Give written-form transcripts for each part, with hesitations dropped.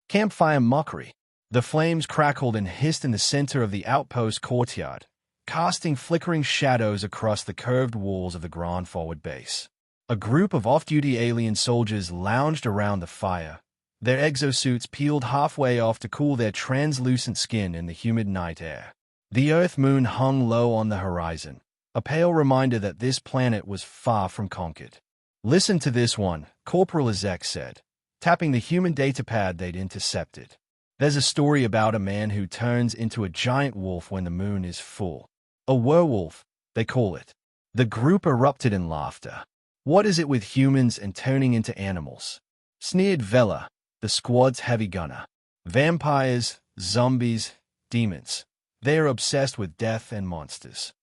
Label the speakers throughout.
Speaker 1: Campfire mockery. The flames crackled and hissed in the center of the outpost courtyard, casting flickering shadows across the curved walls of the Grand Forward base. A group of off-duty alien soldiers lounged around the fire, their exosuits peeled halfway off to cool their translucent skin in the humid night air. The Earth moon hung low on the horizon, a pale reminder that this planet was far from conquered. "Listen to this one," Corporal Ezek said, tapping the human datapad they'd intercepted. "There's a story about a man who turns into a giant wolf when the moon is full. A werewolf, they call it." The group erupted in laughter. "What is it with humans and turning into animals?" sneered Vela, the squad's heavy gunner. "Vampires, zombies, demons. They are obsessed with death and monsters.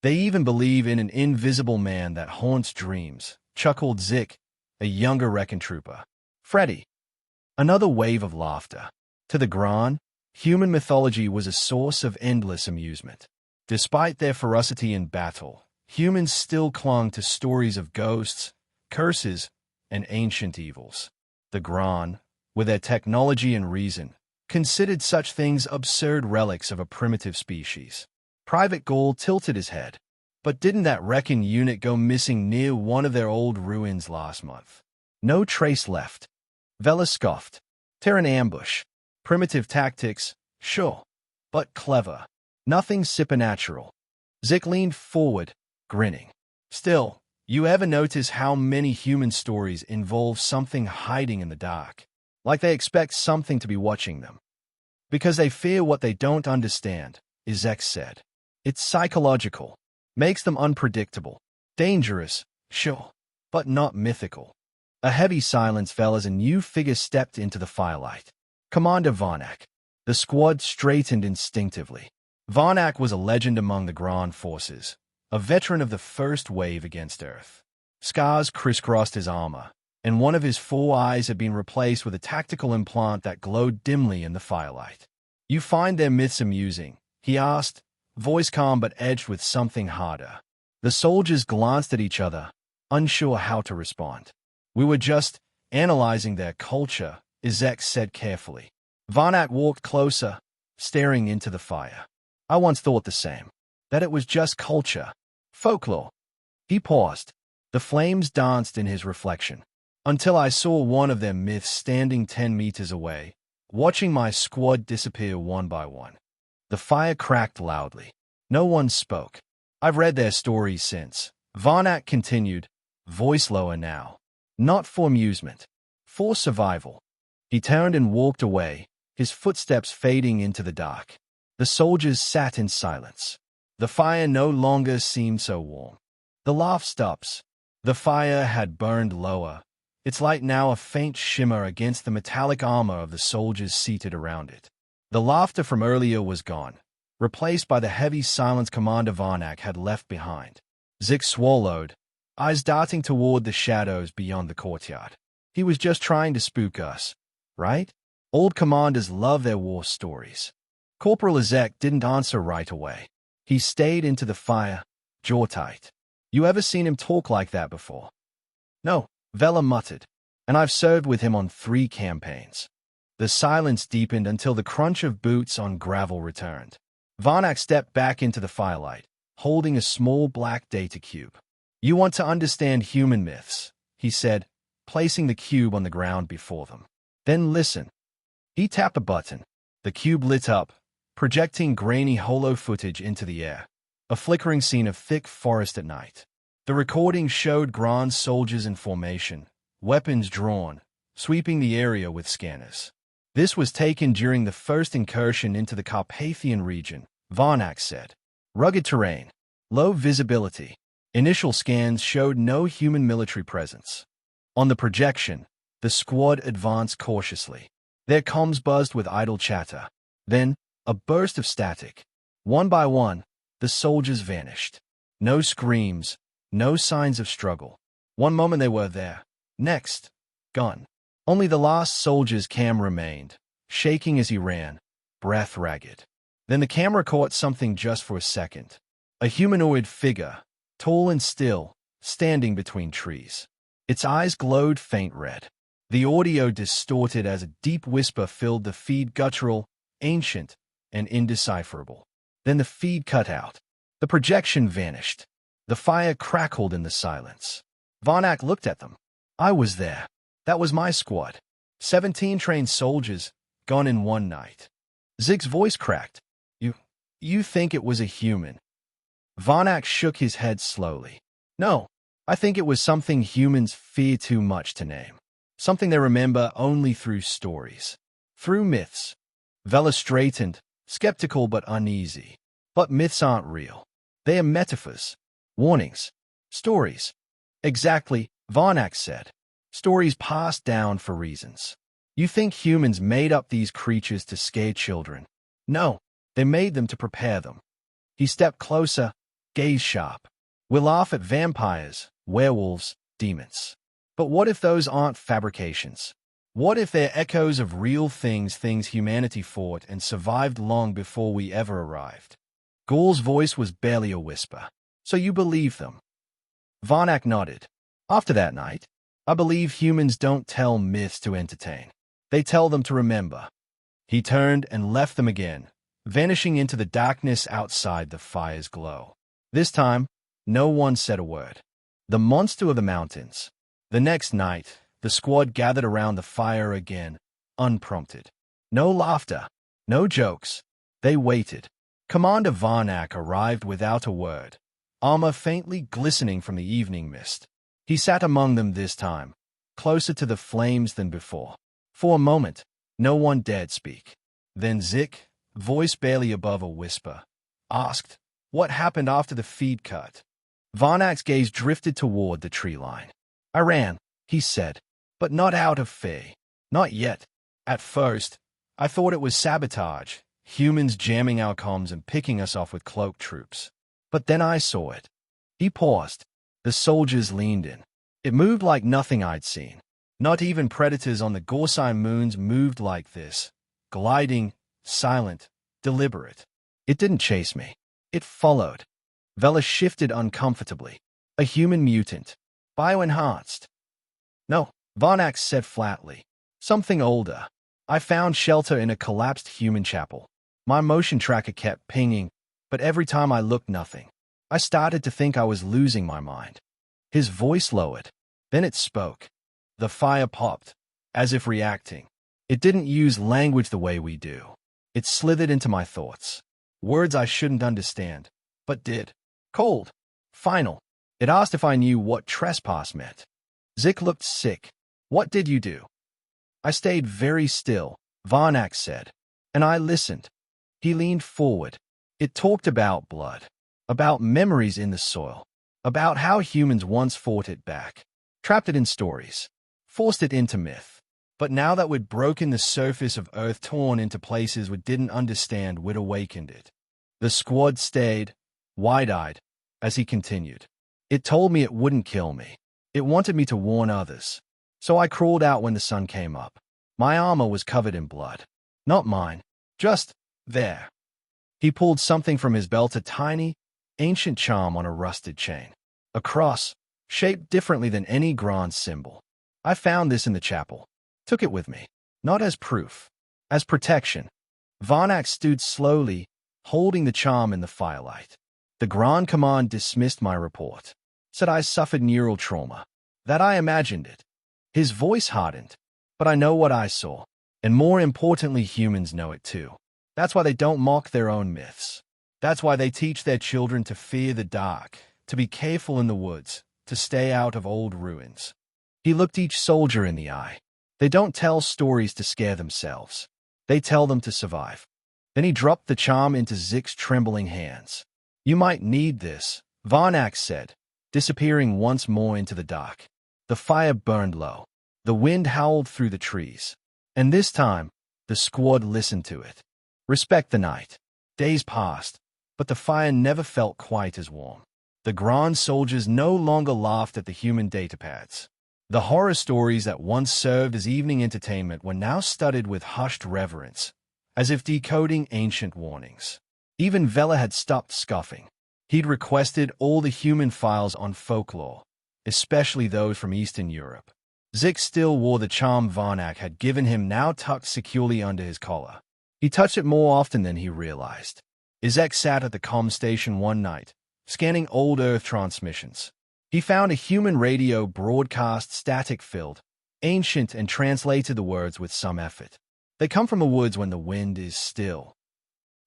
Speaker 1: They even believe in an invisible man that haunts dreams," chuckled Zik, a younger Recon trooper. "Freddy." Another wave of laughter. To the Gran, human mythology was a source of endless amusement. Despite their ferocity in battle, humans still clung to stories of ghosts, curses, and ancient evils. The Gran, with their technology and reason, considered such things absurd relics of a primitive species. Private Gaul tilted his head. "But didn't that Recon unit go missing near one of their old ruins last month?" "No trace left." Vela scoffed. "Terran ambush. Primitive tactics, sure, but clever. Nothing supernatural." Zik leaned forward, grinning. "Still, you ever notice how many human stories involve something hiding in the dark? Like they expect something to be watching them. Because they fear what they don't understand," Ezek said. "It's psychological. Makes them unpredictable. Dangerous, sure, but not mythical." A heavy silence fell as a new figure stepped into the firelight. Commander Varnak. The squad straightened instinctively. Varnak was a legend among the Grand forces, a veteran of the first wave against Earth. Scars crisscrossed his armor, and one of his 4 eyes had been replaced with a tactical implant that glowed dimly in the firelight. "You find their myths amusing?" he asked, voice calm but edged with something harder. The soldiers glanced at each other, unsure how to respond. "We were just analyzing their culture," Ezek said carefully. Varnak walked closer, staring into the fire. "I once thought the same, that it was just culture, folklore." He paused. The flames danced in his reflection. "Until I saw one of their myths standing 10 meters away, watching my squad disappear one by one." The fire cracked loudly. No one spoke. "I've read their stories since," Varnak continued, voice lower now. "Not for amusement. For survival." He turned and walked away, his footsteps fading into the dark. The soldiers sat in silence. The fire no longer seemed so warm. The laugh stops. The fire had burned lower, its light now a faint shimmer against the metallic armor of the soldiers seated around it. The laughter from earlier was gone, replaced by the heavy silence Commander Varnak had left behind. Zik swallowed, eyes darting toward the shadows beyond the courtyard. "He was just trying to spook us, right? Old commanders love their war stories." Corporal Ezek didn't answer right away. He stayed into the fire, jaw tight. "You ever seen him talk like that before?" "No," Vela muttered, "and I've served with him on 3 campaigns." The silence deepened until the crunch of boots on gravel returned. Varnak stepped back into the firelight, holding a small black data cube. "You want to understand human myths," he said, placing the cube on the ground before them. "Then listen." He tapped a button. The cube lit up, projecting grainy holo footage into the air, a flickering scene of thick forest at night. The recording showed Grand soldiers in formation, weapons drawn, sweeping the area with scanners. "This was taken during the first incursion into the Carpathian region," Varnak said. "Rugged terrain, low visibility. Initial scans showed no human military presence." On the projection, the squad advanced cautiously. Their comms buzzed with idle chatter. Then, a burst of static. One by one, the soldiers vanished. No screams, no signs of struggle. One moment they were there. Next, gone. Only the last soldier's cam remained, shaking as he ran, breath ragged. Then the camera caught something just for a second. A humanoid figure, tall and still, standing between trees. Its eyes glowed faint red. The audio distorted as a deep whisper filled the feed, guttural, ancient, and indecipherable. Then the feed cut out. The projection vanished. The fire crackled in the silence. Varnak looked at them. I was there. That was my squad. 17 trained soldiers, gone in one night. Zig's voice cracked. You think it was a human? Varnak shook his head slowly. No, I think it was something humans fear too much to name. Something they remember only through stories. Through myths. Vela straightened, skeptical but uneasy. But myths aren't real. They are metaphors. Warnings. Stories. Exactly, Varnak said. Stories passed down for reasons. You think humans made up these creatures to scare children? No, they made them to prepare them. He stepped closer, gaze sharp. We'll laugh at vampires, werewolves, demons. But what if those aren't fabrications? What if they're echoes of real things humanity fought and survived long before we ever arrived? Gaul's voice was barely a whisper. So you believe them? Varnak nodded. After that night, I believe humans don't tell myths to entertain. They tell them to remember. He turned and left them again, vanishing into the darkness outside the fire's glow. This time, no one said a word. The monster of the mountains. The next night, the squad gathered around the fire again, unprompted. No laughter, no jokes. They waited. Commander Varnak arrived without a word, armor faintly glistening from the evening mist. He sat among them this time, closer to the flames than before. For a moment, no one dared speak. Then Zik, voice barely above a whisper, asked, "What happened after the feed cut?" Varnak's gaze drifted toward the tree line. "I ran," he said, "but not out of fear. Not yet. At first, I thought it was sabotage, humans jamming our comms and picking us off with cloaked troops. But then I saw it." He paused. The soldiers leaned in. It moved like nothing I'd seen. Not even predators on the Gorsine moons moved like this. Gliding, silent, deliberate. It didn't chase me. It followed. Vela shifted uncomfortably. A human mutant. Bioenhanced. No, Varnak said flatly. Something older. I found shelter in a collapsed human chapel. My motion tracker kept pinging, but every time I looked, nothing. I started to think I was losing my mind. His voice lowered. Then it spoke. The fire popped, as if reacting. It didn't use language the way we do. It slithered into my thoughts. Words I shouldn't understand, but did. Cold. Final. It asked if I knew what trespass meant. Zik looked sick. What did you do? I stayed very still, Varnak said, and I listened. He leaned forward. It talked about blood, about memories in the soil, about how humans once fought it back, trapped it in stories, forced it into myth. But now that we'd broken the surface of Earth, torn into places we didn't understand, we'd awakened it. The squad stayed, wide-eyed, as he continued. It told me it wouldn't kill me. It wanted me to warn others. So I crawled out when the sun came up. My armor was covered in blood. Not mine. Just there. He pulled something from his belt, a tiny, ancient charm on a rusted chain. A cross, shaped differently than any grand symbol. I found this in the chapel. Took it with me. Not as proof. As protection. Varnak stood slowly, holding the charm in the firelight. The Grand Command dismissed my report. Said I suffered neural trauma. That I imagined it. His voice hardened. But I know what I saw. And more importantly, humans know it too. That's why they don't mock their own myths. That's why they teach their children to fear the dark, to be careful in the woods, to stay out of old ruins. He looked each soldier in the eye. They don't tell stories to scare themselves. They tell them to survive. Then he dropped the charm into Zik's trembling hands. You might need this, Varnak said, disappearing once more into the dark. The fire burned low. The wind howled through the trees. And this time, the squad listened to it. Respect the night. Days passed, but the fire never felt quite as warm. The Grand soldiers no longer laughed at the human datapads. The horror stories that once served as evening entertainment were now studied with hushed reverence, as if decoding ancient warnings. Even Vela had stopped scoffing. He'd requested all the human files on folklore, especially those from Eastern Europe. Zik still wore the charm Varnak had given him, now tucked securely under his collar. He touched it more often than he realized. Izek sat at the comm station one night, scanning old Earth transmissions. He found a human radio broadcast static-filled, ancient, and translated the words with some effort. They come from the woods when the wind is still.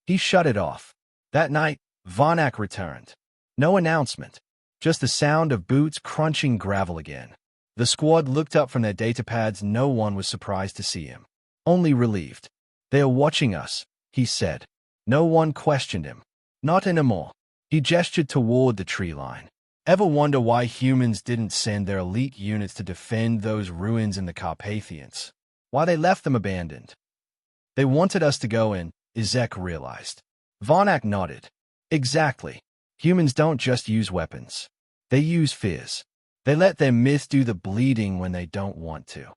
Speaker 1: He shut it off. That night, Varnak returned. No announcement, just the sound of boots crunching gravel again. The squad looked up from their datapads. No one was surprised to see him, only relieved. "They are watching us," he said. No one questioned him. Not anymore. He gestured toward the tree line. Ever wonder why humans didn't send their elite units to defend those ruins in the Carpathians? Why they left them abandoned? They wanted us to go in, Izek realized. Varnak nodded. Exactly. Humans don't just use weapons. They use fears. They let their myths do the bleeding when they don't want to.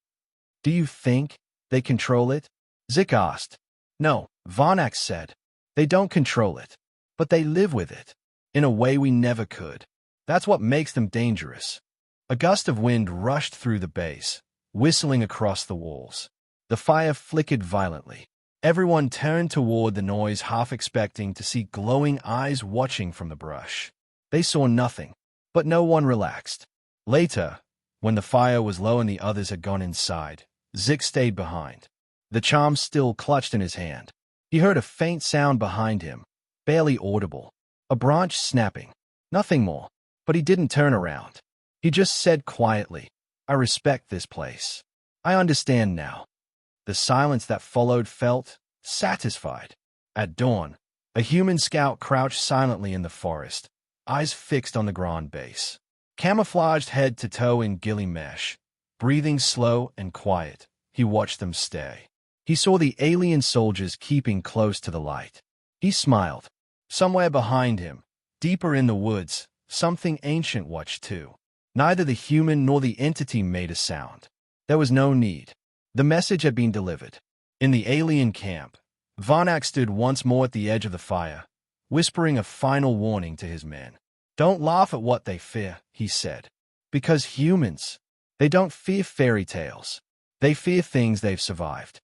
Speaker 1: Do you think they control it? Zik asked. No, Varnak said. They don't control it, but they live with it, in a way we never could. That's what makes them dangerous. A gust of wind rushed through the base, whistling across the walls. The fire flickered violently. Everyone turned toward the noise, half expecting to see glowing eyes watching from the brush. They saw nothing, but no one relaxed. Later, when the fire was low and the others had gone inside, Zik stayed behind, the charm still clutched in his hand. He heard a faint sound behind him, barely audible, a branch snapping, nothing more, but he didn't turn around. He just said quietly, "I respect this place. I understand now." The silence that followed felt satisfied. At dawn, a human scout crouched silently in the forest, eyes fixed on the Grand Base. Camouflaged head to toe in ghillie mesh, breathing slow and quiet, he watched them stay. He saw the alien soldiers keeping close to the light. He smiled. Somewhere behind him, deeper in the woods, something ancient watched too. Neither the human nor the entity made a sound. There was no need. The message had been delivered. In the alien camp, Varnak stood once more at the edge of the fire, whispering a final warning to his men. "Don't laugh at what they fear," he said. "Because humans, they don't fear fairy tales. They fear things they've survived.